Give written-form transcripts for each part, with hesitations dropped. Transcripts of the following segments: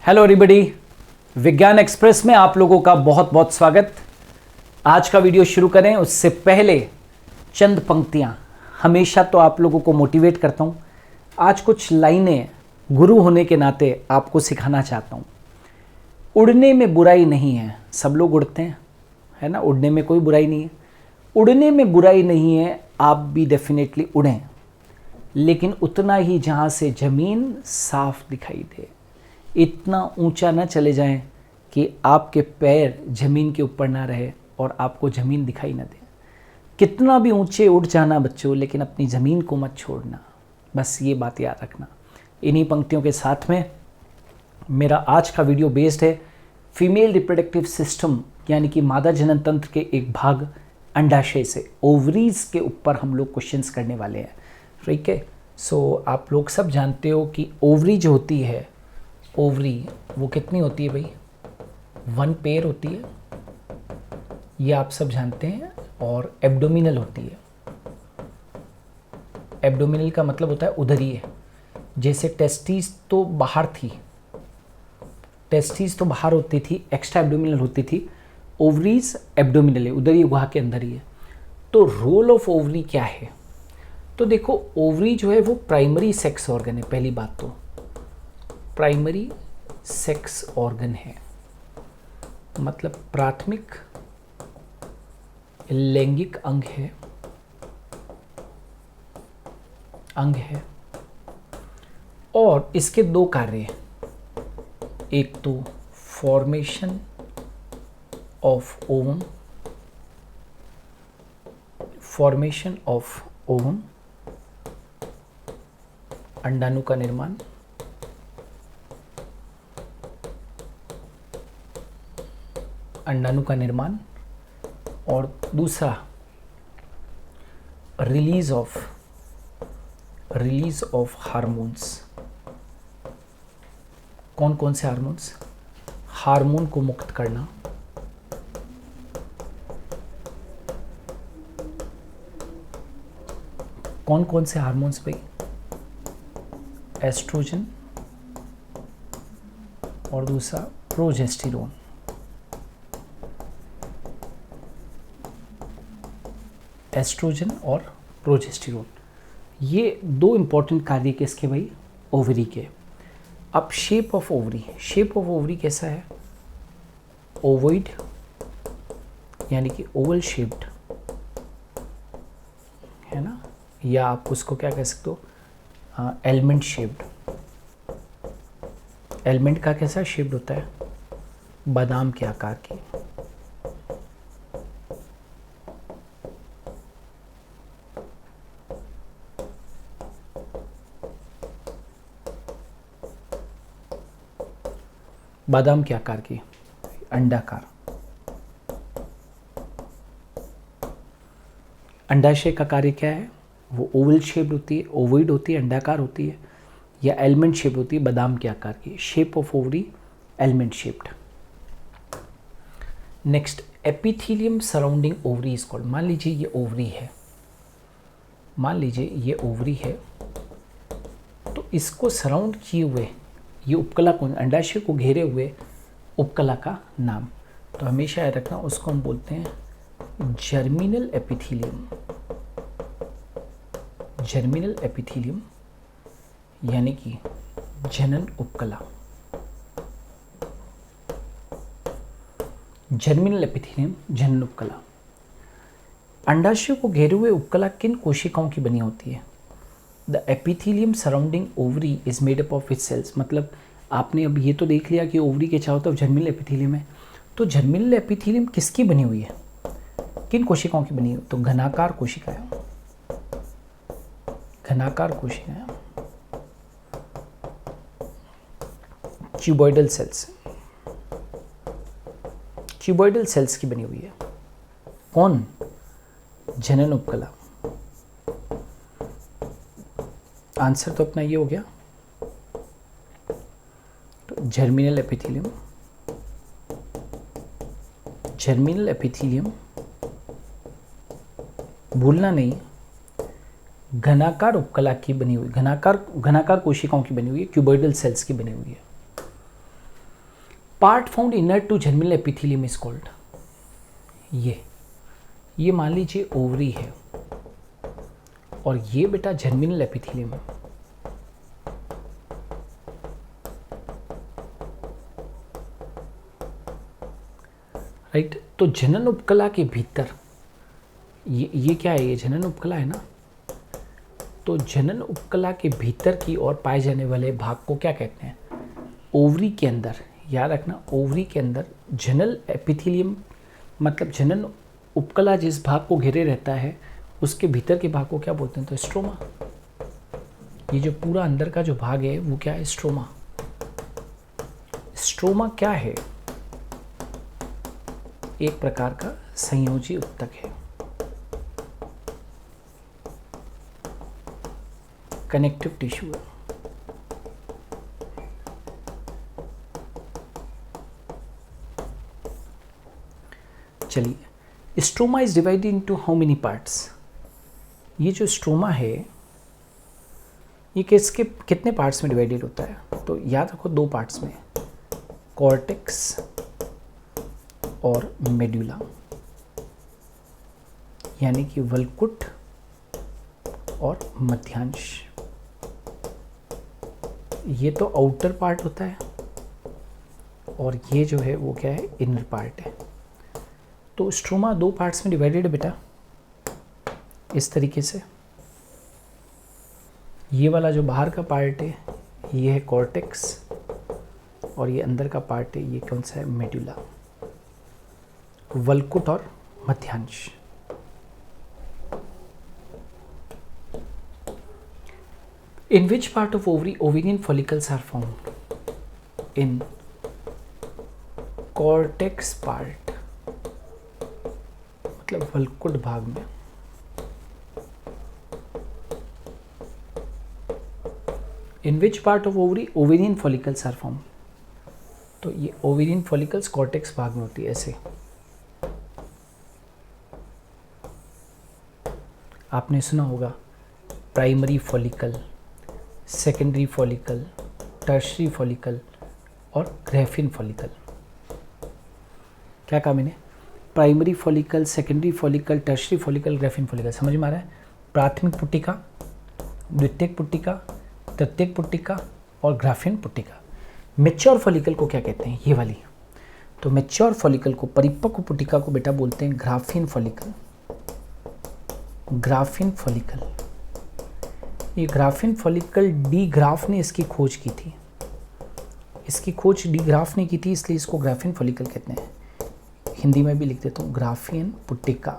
Hello everybody, विज्ञान express में आप लोगों का बहुत बहुत स्वागत। आज का वीडियो शुरू करें उससे पहले चंद पंक्तियां। हमेशा तो आप लोगों को मोटिवेट करता हूं, आज कुछ लाइनें गुरु होने के नाते आपको सिखाना चाहता हूं। उड़ने में बुराई नहीं है, सब लोग उड़ते हैं, है ना। उड़ने में कोई बुराई नहीं है, उड़ने में बुराई नहीं है, आप भी डेफिनेटली उड़ें, लेकिन उतना ही जहाँ से ज़मीन साफ दिखाई दे। इतना ऊंचा ना चले जाएं कि आपके पैर ज़मीन के ऊपर ना रहे और आपको ज़मीन दिखाई ना दे। कितना भी ऊंचे उड़ जाना बच्चों, लेकिन अपनी ज़मीन को मत छोड़ना, बस ये बात याद रखना। इन्हीं पंक्तियों के साथ में मेरा आज का वीडियो बेस्ड है फीमेल रिप्रोडक्टिव सिस्टम, यानी कि मादा जनन तंत्र के एक भाग अंडाशय से, ओवरीज के ऊपर हम लोग क्वेश्चंस करने वाले हैं। ठीक है, सो आप लोग सब जानते हो कि ओवरी जो होती है, ओवरी वो कितनी होती है भाई, 1 पेयर होती है, ये आप सब जानते हैं। और एब्डोमिनल होती है। एब्डोमिनल का मतलब होता है उदरीय। जैसे टेस्टिस तो बाहर थी, टेस्टिस तो बाहर होती थी, एक्स्ट्रा एब्डोमिनल होती थी। ओवरीज एब्डोमिनल है, उदरीय गुहा के अंदर ही है। तो रोल ऑफ ओवरी क्या है? तो देखो, ओवरी जो है वो प्राइमरी सेक्स ऑर्गन है। पहली बात तो प्राइमरी सेक्स ऑर्गन है, मतलब प्राथमिक लैंगिक अंग है। और इसके 2 कार्य हैं, एक तो फॉर्मेशन ऑफ ओवम, अंडाणु का निर्माण, और दूसरा रिलीज ऑफ हार्मोन्स। कौन कौन से हार्मोन्स? हार्मोन को मुक्त करना, कौन कौन से हार्मोन्स भाई? एस्ट्रोजन और दूसरा प्रोजेस्टेरोन। एस्ट्रोजन और प्रोजेस्टेरोन, ये 2 इंपॉर्टेंट कार्य किसके भाई? ओवरी के। अब शेप ऑफ ओवरी कैसा है? ओवोइड, यानी कि ओवल शेप्ड, है ना, या आप उसको क्या कह सकते हो, एलिमेंट शेप्ड। एलिमेंट का कैसा शेप्ड होता है? बादाम के आकार की। बादाम के आकार की, अंडाकार। अंडाशय का कार्य क्या है? वो ओवल शेप्ड होती है, ओवोइड होती है, अंडाकार होती है, या एलिमेंट शेप होती है, बादाम के आकार की। Shape of ovary element shaped. Next, epithelium surrounding ovary is called. मान लीजिए ये ओवरी है, तो इसको सराउंड किए हुए ये उपकला को, अंडाशय को घेरे हुए उपकला का नाम, तो हमेशा याद रखना, उसको हम बोलते हैं जर्मिनल एपिथेलियम, यानी कि जनन उपकला। जर्मिनल एपिथेलियम, जनन उपकला। अंडाशय को घेरे हुए उपकला किन कोशिकाओं की बनी होती है? The epithelium surrounding ovary is made up of its cells. मतलब आपने अब ये तो देख लिया कि ओवरी के चारों तरफ जर्मिनल एपिथेलियम है, तो जर्मिनल एपिथेलियम किसकी बनी हुई है? किन कोशिकाओं की बनी हुई? तो घनाकार कोशिकाएं, क्यूबॉइडल सेल्स की बनी हुई है। कौन? जनन उपकला। आंसर तो अपना ये हो गया, तो जर्मिनल एपिथेलियम, भूलना नहीं, घनाकार उपकला की बनी हुई, घनाकार कोशिकाओं की बनी हुई है, क्यूबॉइडल सेल्स की बनी हुई है। Part found inner to germinal epithelium is called, ये मान लीजिए ओवरी है और ये बेटा जर्मिनल एपिथेलियम है। राइट, तो जनन उपकला के भीतर ये क्या है, ये जनन उपकला है ना, तो जनन उपकला के भीतर की ओर पाए जाने वाले भाग को क्या कहते हैं, ओवरी के अंदर, याद रखना ओवरी के अंदर जनरल एपिथेलियम मतलब जनन उपकला जिस भाग को घेरे रहता है उसके भीतर के भाग को क्या बोलते हैं, तो स्ट्रोमा। ये जो पूरा अंदर का जो भाग है वो क्या है, स्ट्रोमा। स्ट्रोमा क्या है, एक प्रकार का संयोजी उत्तक है, कनेक्टिव टिश्यू है। चलिए, stroma is divided into how many parts. ये जो स्ट्रोमा है ये किसके कितने पार्ट्स में डिवाइडेड होता है, तो याद रखो दो पार्ट्स में, कॉर्टेक्स और मेडुला, यानी कि वल्कुट और मध्यांश। ये तो आउटर पार्ट होता है और ये जो है वो क्या है, इनर पार्ट है। तो स्ट्रोमा दो पार्ट्स में डिवाइडेड है बेटा, इस तरीके से। ये वाला जो बाहर का पार्ट है ये है कॉर्टेक्स और ये अंदर का पार्ट है ये कौन सा है, मेडुला, वल्कुट और मध्यांश। In which part of ovary ovarian follicles are found? In cortex part, मतलब वल्कुट भाग में। In which part of ovary ovarian follicles are found? तो ये ovarian follicles cortex भाग में होती है ऐसे। आपने सुना होगा primary follicle, secondary follicle, tertiary follicle और ग्रेफिन फॉलिकल। क्या कहा मैंने, primary follicle, secondary follicle, tertiary follicle, Graafian follicle. समझ में आ रहा है, प्राथमिक पुट्टिका, द्वितीयक पुट्टिका, तृतीयक पुट्टिका और ग्राफिन पुट्टिका। मैच्योर फॉलिकल को क्या कहते हैं, ये वाली, तो मैच्योर फॉलिकल को, परिपक्व पुट्टिका को बेटा बोलते हैं ग्राफिन फॉलिकल। ग्राफिन फॉलिकल, ये ग्राफिन फॉलिकल डी ग्राफ ने इसकी खोज की थी, इसकी खोज डी ग्राफ ने की थी, इसलिए इसको ग्राफिन फॉलिकल कहते हैं। हिंदी में भी लिख देता हूँ, ग्राफिन पुट्टिका,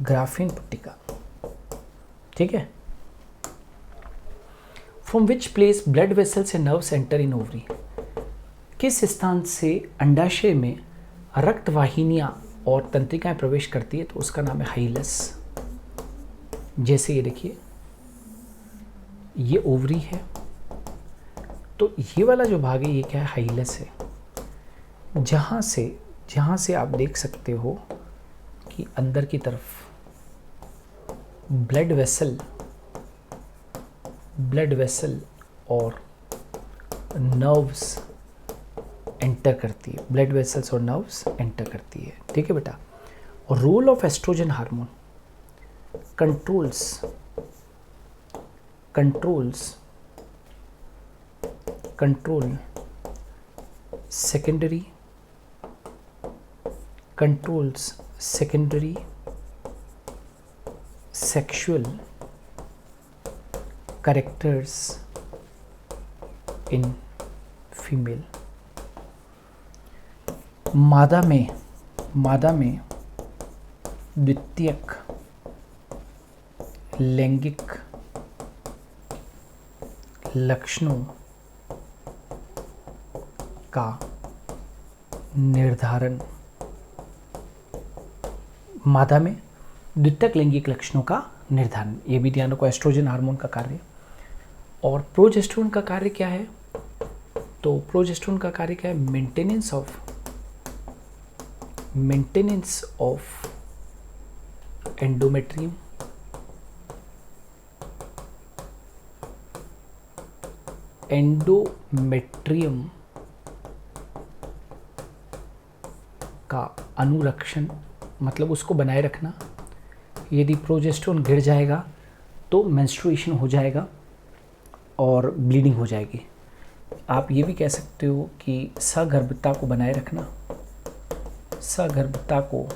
ग्राफिन पुट्टिका, ठीक है। From which place blood vessels and nerves enter in ovary, किस स्थान से अंडाशय में रक्त वाहिनियां और तंत्रिकाएं प्रवेश करती है, तो उसका नाम है हाइलस। जैसे ये देखिए, ये ओवरी है, तो ये वाला जो भाग है ये क्या है, हाइलस है। जहाँ से आप देख सकते हो कि अंदर की तरफ ब्लड वेसल और नर्व्स एंटर करती है, ब्लड वेसल्स और नर्व्स एंटर करती है, ठीक है बेटा। और role of estrogen hormone controls secondary sexual characters in female। मादा में द्वितीयक लैंगिक लक्षणों का निर्धारण, मादा में द्वितीयक लैंगिक लक्षणों का निर्धारण, ये भी ध्यान रखो, एस्ट्रोजन हार्मोन का कार्य। और प्रोजेस्टेरोन का कार्य क्या है, तो प्रोजेस्टेरोन का कार्य क्या है, मेंटेनेंस ऑफ एंडोमेट्रियम, अनुरक्षण मतलब उसको बनाए रखना। यदि प्रोजेस्टेरोन गिर जाएगा तो मेंस्ट्रुएशन हो जाएगा और ब्लीडिंग हो जाएगी। आप ये भी कह सकते हो कि सगर्भता को बनाए रखना, सगर्भता को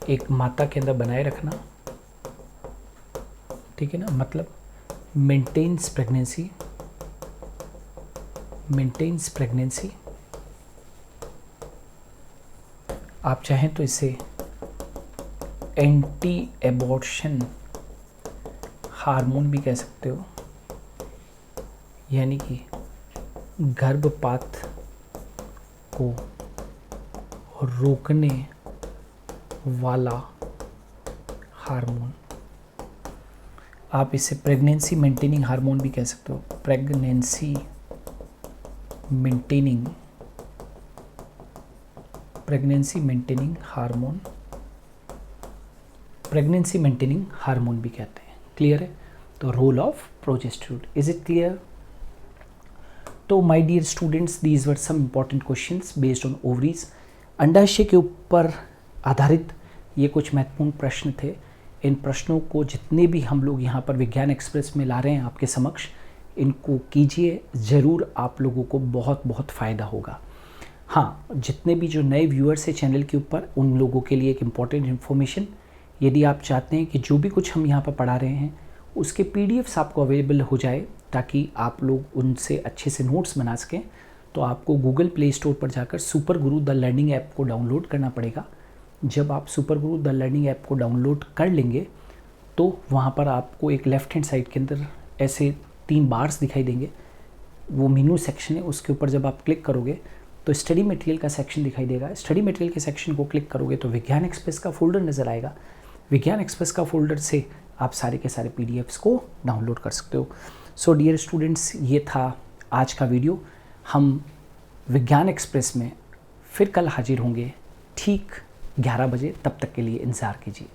एक माता के अंदर बनाए रखना, ठीक है ना, मतलब मेंटेन्स प्रेगनेंसी, मेंटेन्स प्रेगनेंसी। आप चाहें तो इसे एंटी एबॉर्शन हार्मोन भी कह सकते हो, यानी कि गर्भपात को रोकने वाला हार्मोन। आप इसे प्रेगनेंसी मेंटेनिंग हार्मोन भी कह सकते हो, pregnancy maintaining, pregnancy maintaining hormone, pregnancy maintaining hormone भी कहते हैं। क्लियर है? तो role of progesterone, is it clear? तो my dear students, these were some important questions based on ovaries. अंडाशय के ऊपर आधारित ये कुछ महत्वपूर्ण प्रश्न थे। इन प्रश्नों को जितने भी हम लोग यहाँ पर विज्ञान एक्सप्रेस में ला रहे हैं आपके समक्ष, इनको कीजिए, ज़रूर आप लोगों को बहुत बहुत फ़ायदा होगा। हाँ, जितने भी जो नए व्यूअर्स हैं चैनल के ऊपर, उन लोगों के लिए एक इम्पॉर्टेंट इन्फॉर्मेशन, यदि आप चाहते हैं कि जो भी कुछ हम यहाँ पर पढ़ा रहे हैं उसके PDFs आपको अवेलेबल हो जाए ताकि आप लोग उनसे अच्छे से नोट्स बना सकें, तो आपको गूगल प्ले स्टोर पर जाकर super Guru the learning app को डाउनलोड करना पड़ेगा। जब आप super Guru the learning app को डाउनलोड कर लेंगे तो वहाँ पर आपको एक लेफ़्ट हैंड साइड के अंदर ऐसे 3 बार्स दिखाई देंगे, वो मेनू सेक्शन है, उसके ऊपर जब आप क्लिक करोगे तो स्टडी मटेरियल का सेक्शन दिखाई देगा। स्टडी मटेरियल के सेक्शन को क्लिक करोगे तो विज्ञान एक्सप्रेस का फोल्डर नज़र आएगा। विज्ञान एक्सप्रेस का फोल्डर से आप सारे के सारे PDFs को डाउनलोड कर सकते हो। सो डियर स्टूडेंट्स, ये था आज का वीडियो। हम विज्ञान एक्सप्रेस में फिर कल हाजिर होंगे ठीक 11 बजे। तब तक के लिए इंतज़ार कीजिए।